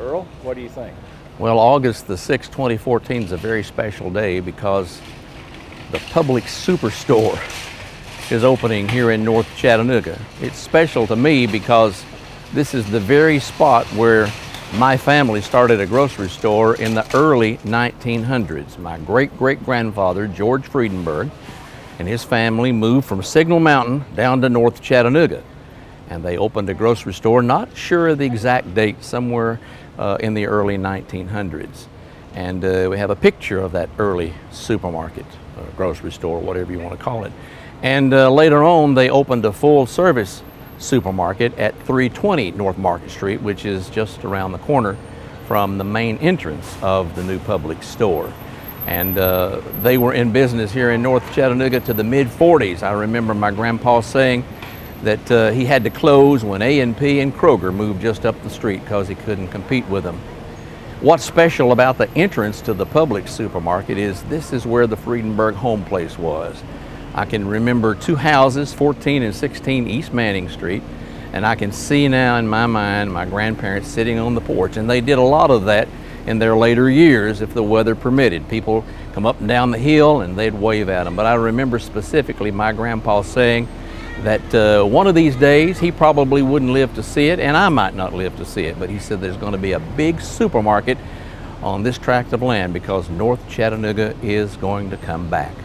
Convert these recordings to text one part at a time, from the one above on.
Earl, what do you think? Well, August the 6th, 2014 is a very special day because the Publix Superstore is opening here in North Chattanooga. It's special to me because this is the very spot where my family started a grocery store in the early 1900s. My great-great-grandfather, George Freudenberg, and his family moved from Signal Mountain down to North Chattanooga. And they opened a grocery store, not sure of the exact date, somewhere in the early 1900s. And we have a picture of that early supermarket, grocery store, whatever you want to call it. And later on, they opened a full-service supermarket at 320 North Market Street, which is just around the corner from the main entrance of the new Publix store. And they were in business here in North Chattanooga to the mid-40s. I remember my grandpa saying that he had to close when A&P and Kroger moved just up the street because he couldn't compete with them. What's special about the entrance to the Publix supermarket is this is where the Freudenberg home place was. I can remember two houses, 14 and 16 East Manning Street, and I can see now in my mind my grandparents sitting on the porch, and they did a lot of that in their later years if the weather permitted. People come up and down the hill and they'd wave at them. But I remember specifically my grandpa saying that one of these days he probably wouldn't live to see it, and I might not live to see it, but he said there's going to be a big supermarket on this tract of land because North Chattanooga is going to come back.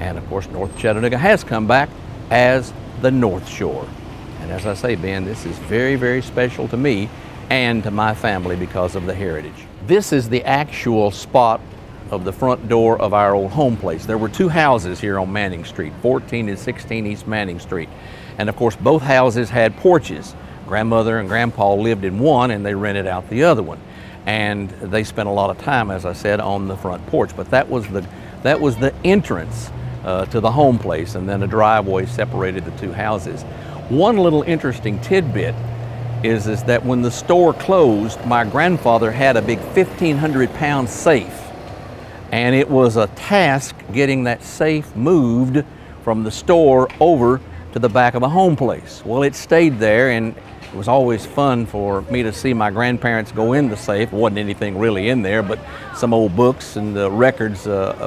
And of course, North Chattanooga has come back as the North Shore. And as I say, Ben, this is very, very special to me and to my family because of the heritage. This is the actual spot of the front door of our old home place. There were two houses here on Manning Street, 14 and 16 East Manning Street. And of course, both houses had porches. Grandmother and Grandpa lived in one and they rented out the other one. And they spent a lot of time, as I said, on the front porch. But that was the entrance to the home place, and then a driveway separated the two houses. One little interesting tidbit is that when the store closed, my grandfather had a big 1,500-pound safe. And it was a task getting that safe moved from the store over to the back of the home place. Well, it stayed there, and it was always fun for me to see my grandparents go in the safe. Wasn't anything really in there, but some old books and records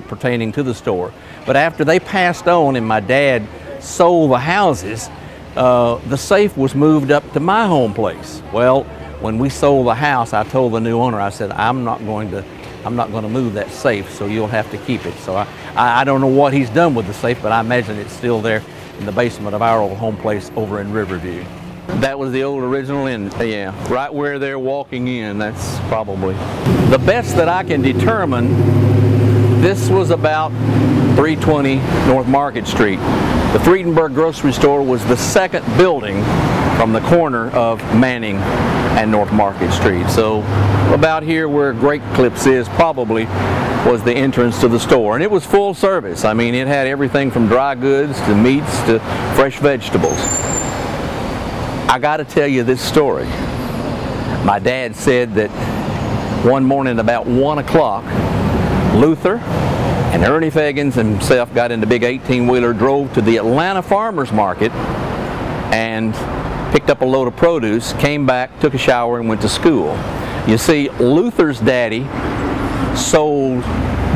pertaining to the store. But after they passed on and my dad sold the houses, the safe was moved up to my home place. Well, when we sold the house, I told the new owner, I said, I'm not going to move that safe, so you'll have to keep it. So I don't know what he's done with the safe, but I imagine it's still there in the basement of our old home place over in Riverview. That was the old original inn, yeah, right where they're walking in, that's probably. The best that I can determine, this was about 320 North Market Street. The Freudenberg Grocery Store was the second building from the corner of Manning and North Market Street. So about here where Great Clips is probably was the entrance to the store. And it was full service. I mean, it had everything from dry goods to meats to fresh vegetables. I got to tell you this story. My dad said that one morning about 1 o'clock, Luther and Ernie Fagans himself got in the big 18-wheeler, drove to the Atlanta Farmers Market and picked up a load of produce, came back, took a shower, and went to school. You see, Luther's daddy sold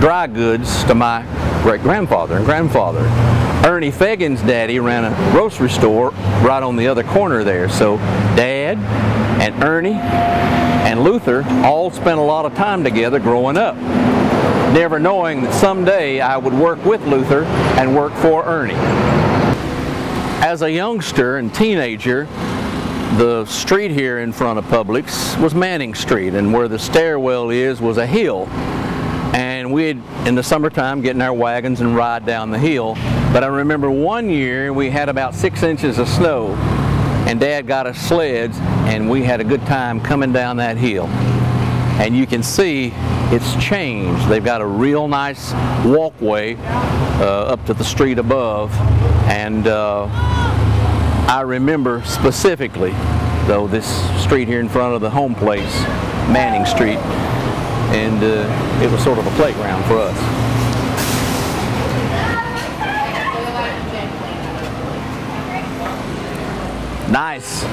dry goods to my great-grandfather and grandfather. Ernie Fagans' daddy ran a grocery store right on the other corner there. So Dad and Ernie and Luther all spent a lot of time together growing up, never knowing that someday I would work with Luther and work for Ernie. As a youngster and teenager, the street here in front of Publix was Manning Street, and where the stairwell is was a hill. And we'd, in the summertime, get in our wagons and ride down the hill. But I remember one year we had about 6 inches of snow, and Dad got us sleds, and we had a good time coming down that hill. And you can see it's changed. They've got a real nice walkway up to the street above. And I remember specifically, though, this street here in front of the home place, Manning Street, and it was sort of a playground for us. Nice.